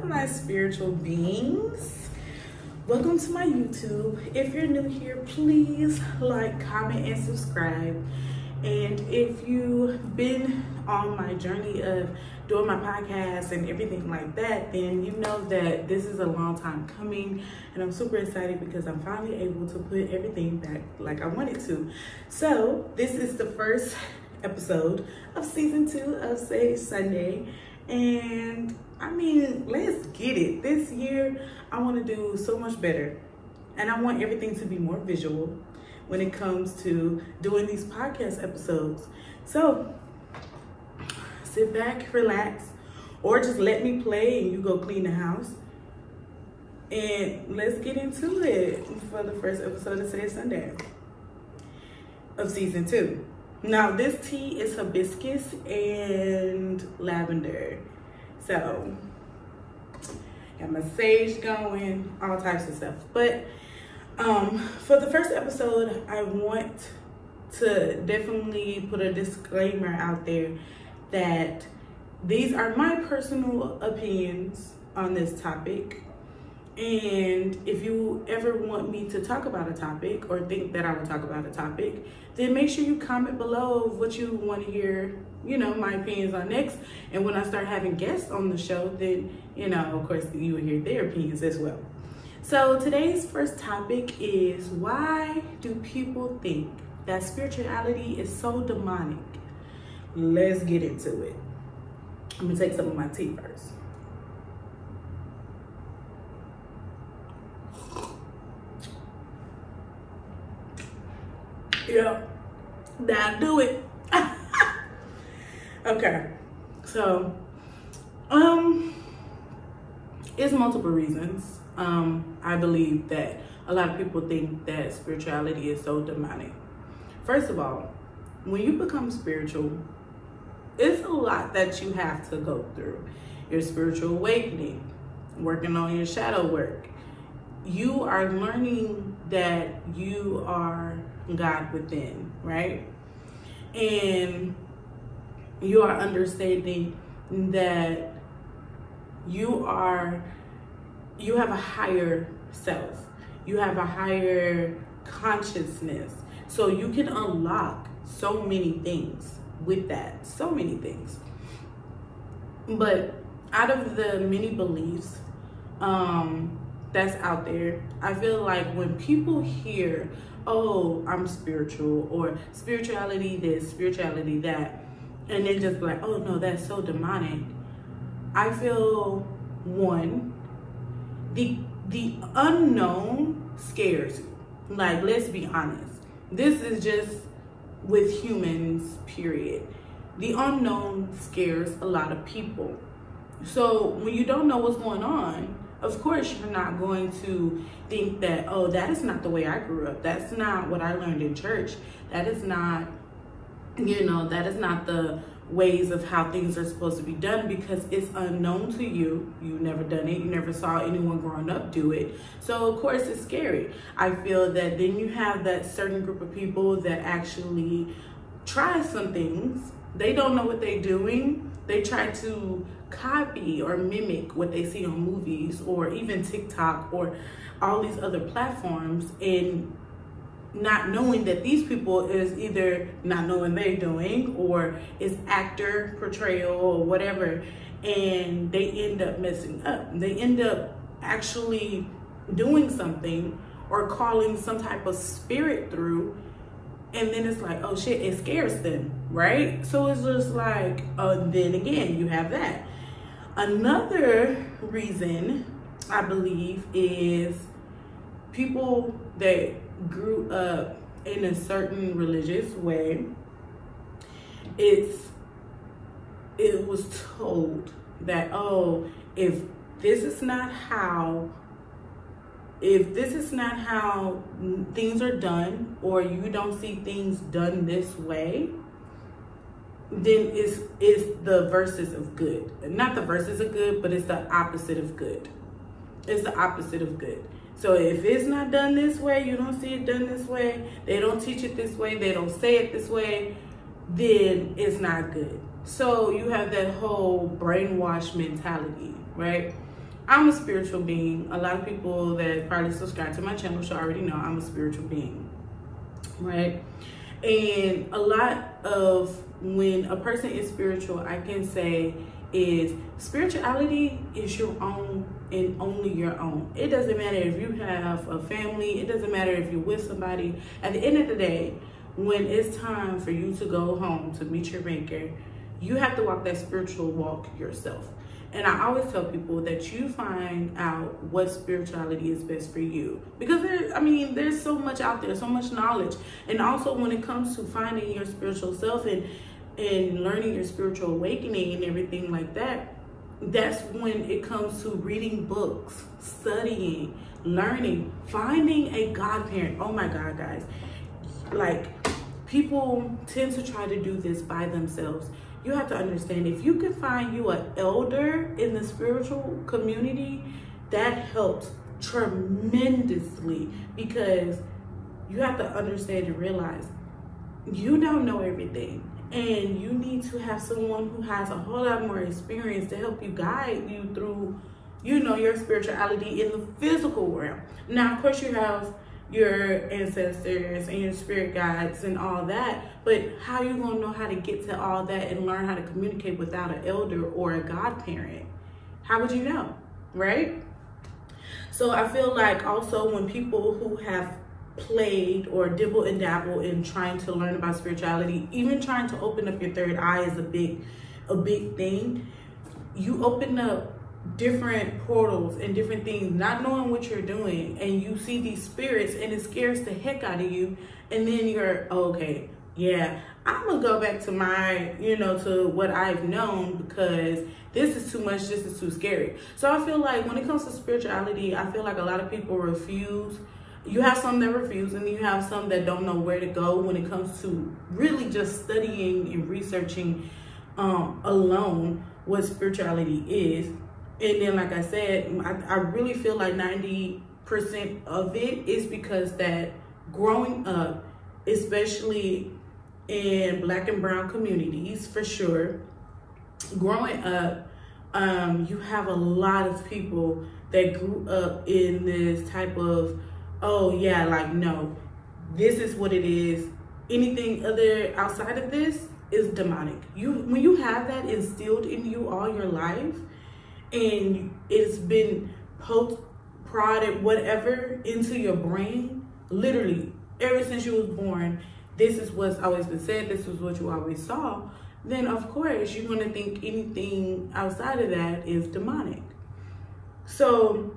my spiritual beings. Welcome to my YouTube. If you're new here, please like, comment, and subscribe. And if you've been on my journey of doing my podcast and everything like that, then you know that this is a long time coming, and I'm super excited because I'm finally able to put everything back like I wanted to. So this is the first episode of season 2 of Sage Sunday, and I mean, let's get it. This year I want to do so much better, and I want everything to be more visual when it comes to doing these podcast episodes. So sit back, relax, or just let me play and you go clean the house, and let's get into it for the first episode of Sage Sunday of season 2. Now this tea is hibiscus and lavender. So got my sage going, all types of stuff. But for the first episode, I want to definitely put a disclaimer out there that these are my personal opinions on this topic. And if you ever want me to talk about a topic or think that I will talk about a topic, then make sure you comment below what you want to hear, you know, my opinions on next. And when I start having guests on the show, then, you know, of course, you will hear their opinions as well. So today's first topic is, why do people think that spirituality is so demonic? Let's get into it. I'm gonna take some of my tea first. Yeah, that'll do it. Okay, so it's multiple reasons. I believe that a lot of people think that spirituality is so demonic. First of all, when you become spiritual, it's a lot that you have to go through. Your spiritual awakening, working on your shadow work. You are learning that you are God within, right? And you are understanding that you have a higher self. You have a higher consciousness. So you can unlock so many things with that, so many things. But out of the many beliefs that's out there, I feel like when people hear, oh, I'm spiritual, or spirituality this, spirituality that, and then just like, oh no, that's so demonic, I feel, one, the unknown scares you. Like, let's be honest. This is just with humans, period. The unknown scares a lot of people. So when you don't know what's going on, of course you're not going to think that, oh, that is not the way I grew up. That's not what I learned in church. That is not, you know, that is not the ways of how things are supposed to be done, because it's unknown to you. You've never done it. You never saw anyone growing up do it. So of course it's scary. I feel that then you have that certain group of people that actually try some things. They don't know what they're doing. They try to copy or mimic what they see on movies or even TikTok or all these other platforms, and not knowing that these people is either not knowing they're doing, or is actor portrayal or whatever, and they end up messing up. They end up actually doing something or calling some type of spirit through, and then it's like, oh shit, it scares them, right? So it's just like, then again, you have that. Another reason I believe is people that grew up in a certain religious way. It was told that, oh, if this is not how things are done, or you don't see things done this way, then it's the verses of good. Not the verses of good, but it's the opposite of good. It's the opposite of good. So if it's not done this way, you don't see it done this way, they don't teach it this way, they don't say it this way, then it's not good. So you have that whole brainwash mentality, right? I'm a spiritual being. A lot of people that probably subscribe to my channel should already know I'm a spiritual being, right? And a lot of when a person is spiritual, I can say is spirituality is your own and only your own. It doesn't matter if you have a family. It doesn't matter if you're with somebody. At the end of the day, when it's time for you to go home to meet your maker, you have to walk that spiritual walk yourself. And I always tell people that you find out what spirituality is best for you. Because there's so much out there, so much knowledge. And also when it comes to finding your spiritual self and learning your spiritual awakening and everything like that, that's when it comes to reading books, studying, learning, finding a godparent. Oh my God, guys. Like, people tend to try to do this by themselves. You have to understand, if you can find you an elder in the spiritual community, that helps tremendously, because you have to understand and realize you don't know everything. And you need to have someone who has a whole lot more experience to help you guide you through, your spirituality in the physical realm. Now, of course, you have your ancestors and your spirit guides and all that, but how you gonna know how to get to all that and learn how to communicate without an elder or a godparent? How would you know, right? So I feel like also when people who have played or dibble and dabble in trying to learn about spirituality, even trying to open up your third eye is a big thing. You open up different portals and different things, not knowing what you're doing, and you see these spirits and it scares the heck out of you, and then you're okay, yeah, I'm gonna go back to my, to what I've known, because this is too much, this is too scary. So I feel like when it comes to spirituality, I feel like a lot of people refuse. You have some that refuse, and you have some that don't know where to go when it comes to really just studying and researching alone what spirituality is. And then, like I said, I really feel like 90% of it is because that growing up, especially in Black and brown communities, for sure, growing up, you have a lot of people that grew up in this type of, oh yeah, like, no, this is what it is. Anything other outside of this is demonic. When you have that instilled in you all your life, and it's been prodded, whatever, into your brain, literally, ever since you was born, this is what's always been said, this is what you always saw, then of course you're gonna think anything outside of that is demonic. So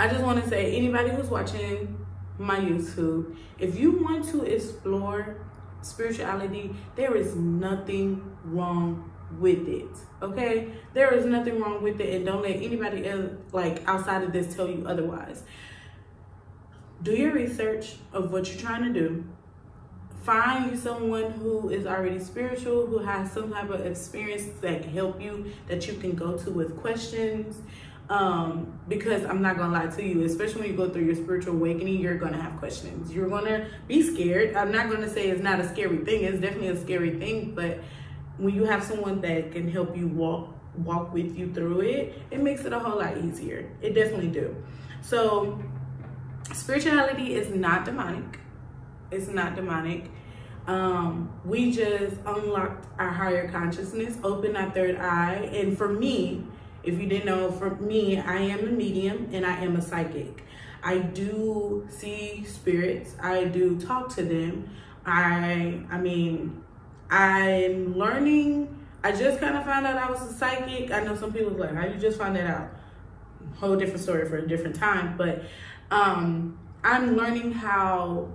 I just want to say, anybody who's watching my YouTube, if you want to explore spirituality, there is nothing wrong with it, okay? There is nothing wrong with it, and don't let anybody else, like, outside of this tell you otherwise. Do your research of what you're trying to do. Find you someone who is already spiritual, who has some type of experience that can help you, that you can go to with questions. Because I'm not gonna lie to you, especially when you go through your spiritual awakening, you're gonna have questions. You're gonna be scared. I'm not gonna say it's not a scary thing. It's definitely a scary thing, but when you have someone that can help you walk with you through it, it makes it a whole lot easier. It definitely do. So spirituality is not demonic. It's not demonic. We just unlocked our higher consciousness, opened our third eye. And for me, if you didn't know, for me, I am a medium and I am a psychic. I do see spirits. I do talk to them. I'm learning. I just kind of found out I was a psychic. I know some people are like, how you just found that out? Whole different story for a different time. But I'm learning how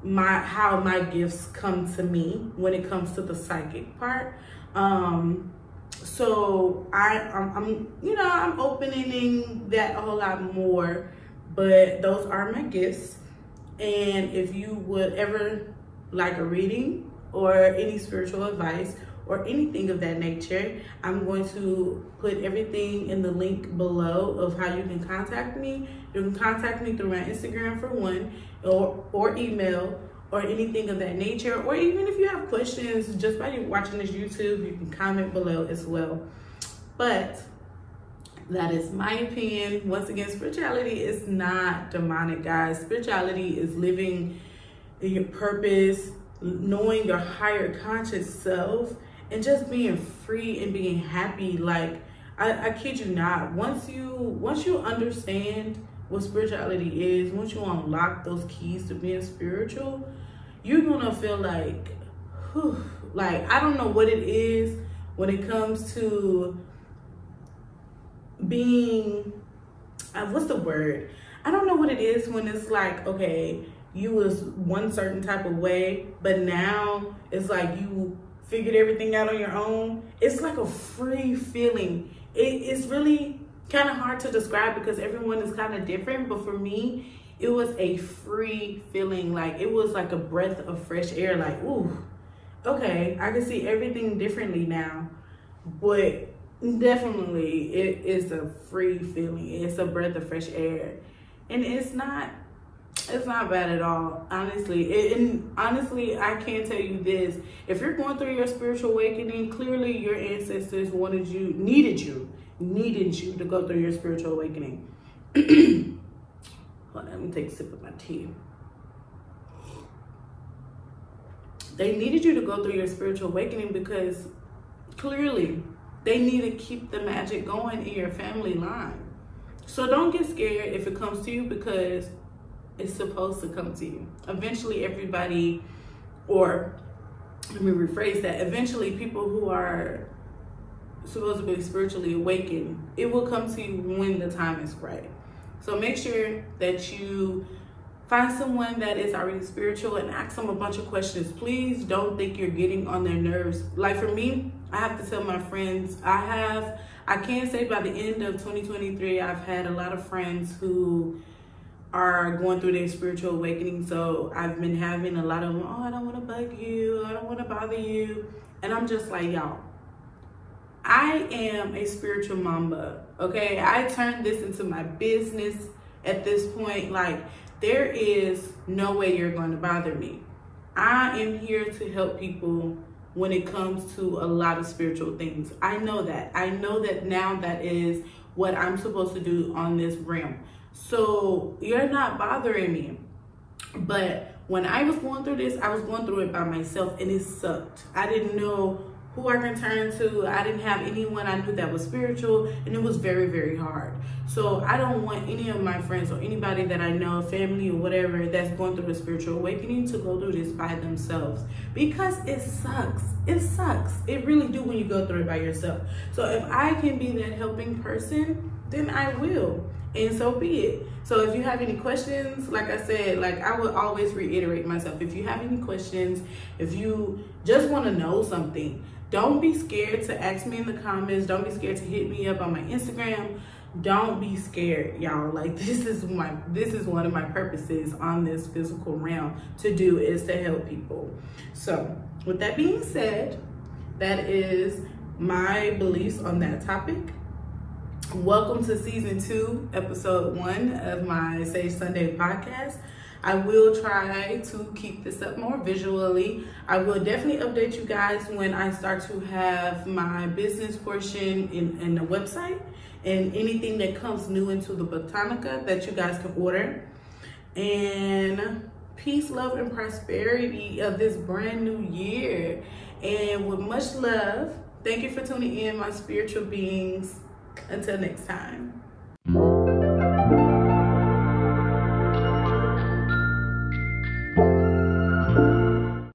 my gifts come to me when it comes to the psychic part. So I'm opening that a whole lot more, but those are my gifts. And if you would ever like a reading or any spiritual advice or anything of that nature, I'm going to put everything in the link below of how you can contact me. You can contact me through my Instagram for one, or email, or anything of that nature. Or even if you have questions just by watching this YouTube, you can comment below as well. But That is my opinion. Once again, spirituality is not demonic, guys. Spirituality is living in your purpose, knowing your higher conscious self, and just being free and being happy. Like, I kid you not, once you understand what spirituality is, once you unlock those keys to being spiritual, you're gonna feel like, whew, like, I don't know what it is when it comes to being, what's the word? I don't know what it is when it's like, okay, you was one certain type of way, but now it's like you figured everything out on your own. It's like a free feeling. It's really kind of hard to describe because everyone is kind of different, but for me, it was a free feeling. Like, it was like a breath of fresh air. Like, ooh, okay, I can see everything differently now. But definitely, it is a free feeling. It's a breath of fresh air, and it's not bad at all, honestly. And honestly, I can tell you this: if you're going through your spiritual awakening, clearly your ancestors needed you to go through your spiritual awakening. Hold on, let me take a sip of my tea. They needed you to go through your spiritual awakening because clearly they need to keep the magic going in your family line. So don't get scared if it comes to you, because it's supposed to come to you. Eventually everybody, or let me rephrase that, eventually people who are supposed to be spiritually awakened, it will come to you when the time is right. So make sure that you find someone that is already spiritual and ask them a bunch of questions. Please don't think you're getting on their nerves. Like for me, I have to tell my friends, I can say by the end of 2023, I've had a lot of friends who are going through their spiritual awakening. So I've been having a lot of, oh, I don't want to bug you, I don't want to bother you. And I'm just like, y'all, I am a spiritual mamba, okay? I turned this into my business at this point. Like, there is no way you're going to bother me. I am here to help people when it comes to a lot of spiritual things. I know that. I know that now that is what I'm supposed to do on this realm. So you're not bothering me. But when I was going through this, I was going through it by myself, and it sucked. I didn't know who I can turn to. I didn't have anyone I knew that was spiritual, and it was very, very hard. So I don't want any of my friends or anybody that I know, family or whatever, that's going through a spiritual awakening to go through this by themselves, because it sucks. It sucks. It really do when you go through it by yourself. So if I can be that helping person, then I will, and so be it. So if you have any questions, like I said, like I would always reiterate myself, if you have any questions, if you just want to know something, don't be scared to ask me in the comments. Don't be scared to hit me up on my Instagram. Don't be scared, y'all. Like, this is one of my purposes on this physical realm to do, is to help people. So with that being said, that is my beliefs on that topic. Welcome to season 2, episode 1 of my Sage Sunday podcast. I will try to keep this up more visually. I will definitely update you guys when I start to have my business portion in the website, and anything that comes new into the Botanica that you guys can order. And peace, love, and prosperity of this brand new year. And with much love, thank you for tuning in, my spiritual beings. Until next time.